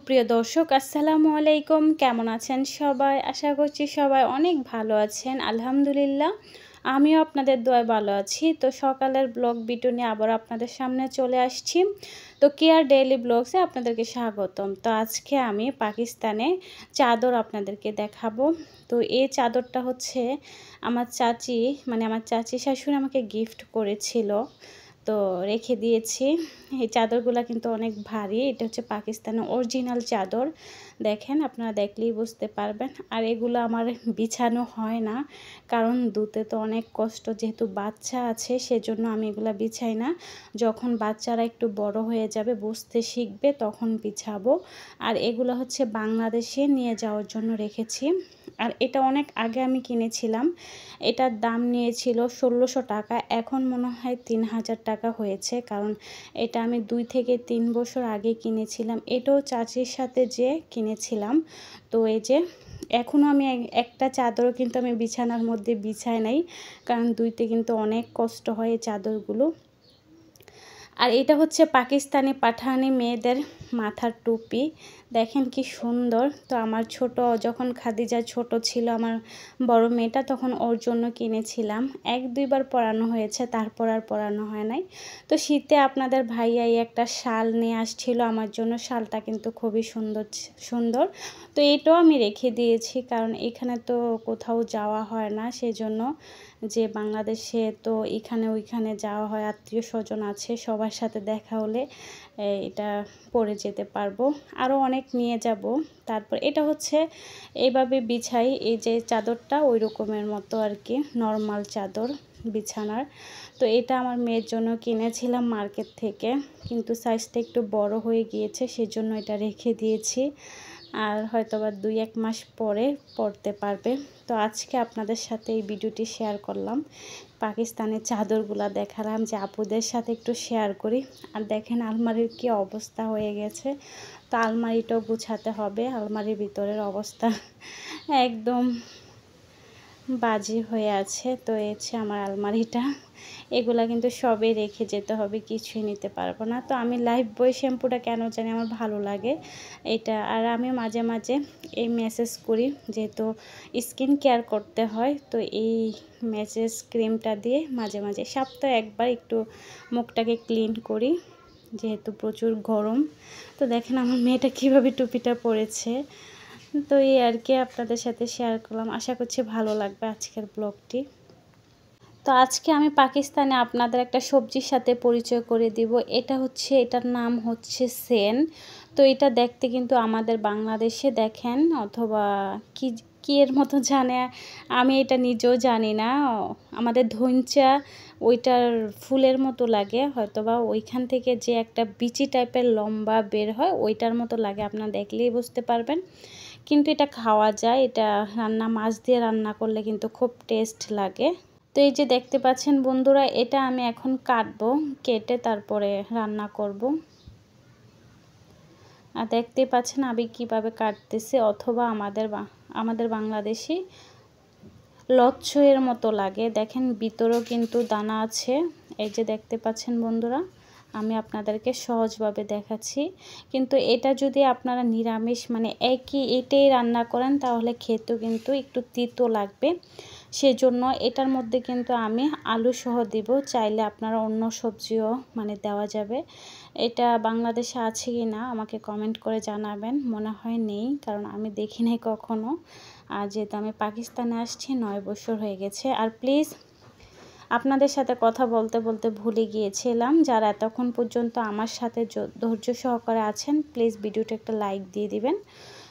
সুপ্রিয় দর্শক আসসালামু আলাইকুম, কেমন আছেন সবাই? আশা করছি সবাই অনেক ভালো আছেন। আলহামদুলিল্লাহ আমিও আপনাদের দোয়ায় ভালো আছি। তো সকালের ব্লগ ভিডিও নিয়ে আবার আপনাদের সামনে চলে আসছি। তো কেয়ার ডেইলি ব্লগসে আপনাদেরকে স্বাগতম। তো আজকে আমি পাকিস্তানে চাদর আপনাদেরকে দেখাবো। তো এই চাদরটা হচ্ছে আমার চাচি শাশুড়ি আমাকে গিফট করেছিল, তো রেখে দিয়েছি। এই চাদরগুলো কিন্তু অনেক ভারী। এটা হচ্ছে পাকিস্তানের অরিজিনাল চাদর। দেখেন, আপনারা দেখলেই বুঝতে পারবেন। আর এগুলো আমার বিছানো হয় না, কারণ ধুতে তো অনেক কষ্ট। যেহেতু বাচ্চা আছে সেজন্য আমি এগুলো বিছাই না। যখন বাচ্চারা একটু বড় হয়ে যাবে, বুঝতে শিখবে, তখন বিছাবো। আর এগুলো হচ্ছে বাংলাদেশে নিয়ে যাওয়ার জন্য রেখেছি। আর এটা অনেক আগে আমি কিনেছিলাম। এটার দাম নিয়েছিল 1600 টাকা। এখন মনে হয় 3000 টাকা হয়েছে, কারণ এটা আমি 2 থেকে 3 বছর আগে কিনেছিলাম। এটাও চাচির সাথে যে কিনেছিলাম। তো এই যে এখনও আমি একটা চাদরও কিন্তু আমি বিছানার মধ্যে বিছাই নাই, কারণ ধুইতে কিন্তু অনেক কষ্ট হয় এই চাদরগুলো। আর এটা হচ্ছে পাকিস্তানি পাঠানি মেয়েদের মাথার টুপি। দেখেন কি সুন্দর। তো আমার যখন খাদিজা ছোট ছিল, আমার বড় মেয়েটা, তখন ওর জন্য কিনেছিলাম। 1-2 বার পরানো হয়েছে, তারপর আর পরানো হয় নাই। তো শীতে আপনাদের ভাইয়া একটা শাল নিয়ে আসছিল আমার জন্য। শালটা কিন্তু খুবই সুন্দর। তো এটাও আমি রেখে দিয়েছি, কারণ এখানে তো কোথাও যাওয়া হয় না, সেজন্য। যে বাংলাদেশে তো এখানে ওইখানে যাওয়া হয়, আত্মীয় স্বজন আছে, সবার সাথে দেখা হলে এটা পরে যেতে পারবো। আরও অনেক নিয়ে যাব। তারপর এটা হচ্ছে এইভাবে বিছাই। এই যে চাদরটা ওই রকমের মতো আর কি, নর্মাল চাদর বিছানার। তো এটা আমার মেয়ের জন্য কিনেছিলাম মার্কেট থেকে, কিন্তু সাইজটা একটু বড় হয়ে গিয়েছে, সেজন্য এটা রেখে দিয়েছি। আর হয়তোবা 2-1 মাস পরে পরতে পারবে। তো আজকে আপনাদের সাথে এই ভিডিওটি শেয়ার করলাম। পাকিস্তানের চাদরগুলা দেখালাম যে আপুদের সাথে একটু শেয়ার করি। আর দেখেন আলমারির কি অবস্থা হয়ে গেছে। তো আলমারিটাও গুছাতে হবে। আলমারির ভিতরের অবস্থা একদম বাজে হয়ে আছে। তো হচ্ছে আমার আলমারিটা। এগুলা কিন্তু সবে রেখে যেতে হবে, কিছুই নিতে পারবো না। তো আমি লাইফবয় শ্যাম্পুটা কেন জানি আমার ভালো লাগে এটা। আর আমি মাঝে মাঝে এই মেসেজ করি, যেহেতু স্কিন কেয়ার করতে হয়। তো এই মেসেজ ক্রিমটা দিয়ে মাঝে মাঝে সপ্তাহে একবার একটু মুখটাকে ক্লিন করি, যেহেতু প্রচুর গরম। তো দেখেন আমার মেয়েটা কীভাবে টুপিটা পরেছে। তো এই আর কি আপনাদের সাথে শেয়ার করলাম। আশা করছি ভালো লাগবে আজকের ব্লগটি। তো আজকে আমি পাকিস্তানে আপনাদের একটা সবজির সাথে পরিচয় করে দিব। এটার নাম হচ্ছে সেন। তো এটা দেখতে কিন্তু আমাদের বাংলাদেশে দেখেন, অথবা কি এর মতো জানে, আমি এটা নিজেও জানি না। আমাদের ধইঞ্চা ওইটার ফুলের মতো লাগে, হয়তোবা ওইখান থেকে যে একটা বিচি টাইপের লম্বা বের হয়, ওইটার মতো লাগে। আপনারা দেখলেই বুঝতে পারবেন। কিন্তু এটা খাওয়া যায়। এটা মাছ দিয়ে রান্না করলে কিন্তু খুব টেস্ট লাগে। তো এই যে দেখতে পাচ্ছেন বন্ধুরা, এটা আমি এখন কাটবো, কেটে তারপরে রান্না করব। আর দেখতে পাচ্ছেন আমি কিভাবে কাটতেছি, অথবা আমাদের বাংলাদেশি লচ্ছইয়ের মতো লাগে। দেখেন ভিতরেও কিন্তু দানা আছে। এই যে দেখতে পাচ্ছেন বন্ধুরা, আমি আপনাদেরকে সহজভাবে দেখাচ্ছি। কিন্তু এটা যদি আপনারা নিরামিষ এটাই রান্না করেন, তাহলে খেতেও কিন্তু একটু তিতো লাগবে। সেজন্য এটার মধ্যে কিন্তু আমি আলু সহ দিব। চাইলে আপনারা অন্য সবজিও দেওয়া যাবে। এটা বাংলাদেশে আছে কি না আমাকে কমেন্ট করে জানাবেন। মনে হয় নেই, কারণ আমি দেখি নাই কখনো। আর যেহেতু আমি পাকিস্তানে আসছি 9 বছর হয়ে গেছে। আর প্লিজ, আপনাদের সাথে কথা বলতে বলতে ভুলে গিয়েছিলাম, যারা এতক্ষণ পর্যন্ত আমার সাথে ধৈর্য সহকারে আছেন, প্লিজ ভিডিওটা একটা লাইক দিয়ে দিবেন।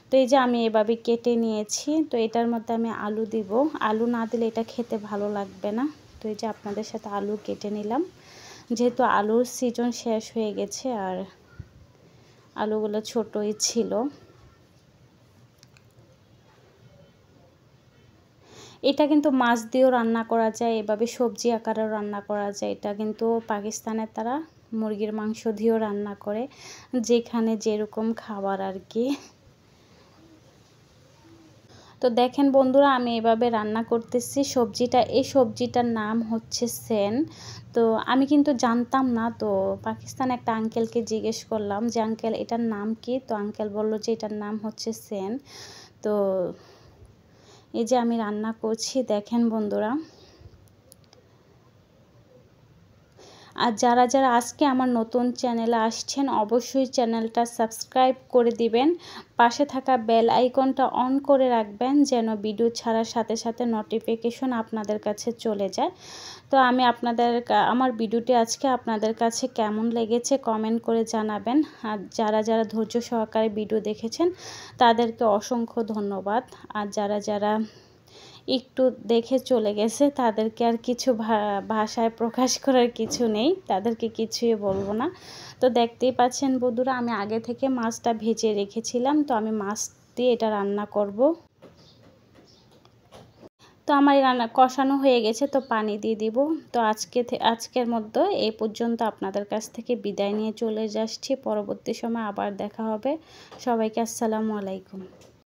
তো এই যে আমি এভাবে কেটে নিয়েছি। তো এটার মধ্যে আমি আলু দিব। আলু না দিলে এটা খেতে ভালো লাগবে না। তো এই যে আপনাদের সাথে আলু কেটে নিলাম, যেহেতু আলুর সিজন শেষ হয়ে গেছে আর আলুগুলো ছোটই ছিল। এটা কিন্তু মাছ দিয়েও রান্না করা যায়, এভাবে সবজি আকারেও রান্না করা যায়। এটা কিন্তু পাকিস্তানের তারা মুরগির মাংস দিয়েও রান্না করে, যেখানে যেরকম খাবার আর কি। তো দেখেন বন্ধুরা, আমি এভাবে রান্না করতেছি সবজিটা। এই সবজিটার নাম হচ্ছে সেন। তো আমি কিন্তু জানতাম না। তো পাকিস্তানে একটা আঙ্কেলকে জিজ্ঞেস করলাম যে আঙ্কেল এটার নাম কি? তো আঙ্কেল বলল যে এটার নাম হচ্ছে সেন। তো এই যে আমি রান্না করছি, দেখেন বন্ধুরা। আর যারা যারা আজকে আমার নতুন চ্যানেলে আসছেন, অবশ্যই চ্যানেলটা সাবস্ক্রাইব করে দিবেন, পাশে থাকা বেল আইকনটা অন করে রাখবেন যেন ভিডিও ছাড়ার সাথে সাথে নোটিফিকেশন আপনাদের কাছে চলে যায়। তো আমি আমার ভিডিওটি আজকে আপনাদের কাছে কেমন লেগেছে কমেন্ট করে জানাবেন। আর যারা যারা ধৈর্য সহকারে ভিডিও দেখেছেন তাদেরকে অসংখ্য ধন্যবাদ। আর যারা যারা একটু দেখে চলে গেছে তাদেরকে আর কিছু ভাষায় প্রকাশ করার কিছু নেই, তাদেরকে কিছুই বলবো না। তো দেখতেই পাচ্ছেন বন্ধুরা, আমি আগে থেকে মাছটা ভেজে রেখেছিলাম। তো আমি মাছ দিয়ে এটা রান্না করব। তো আমার রান্না কষানো হয়ে গেছে, তো পানি দিয়ে দিব। তো আজকের মধ্যে এই পর্যন্ত আপনাদের কাছ থেকে বিদায় নিয়ে চলে যাচ্ছি। পরবর্তী সময় আবার দেখা হবে। সবাইকে আসসালামু আলাইকুম।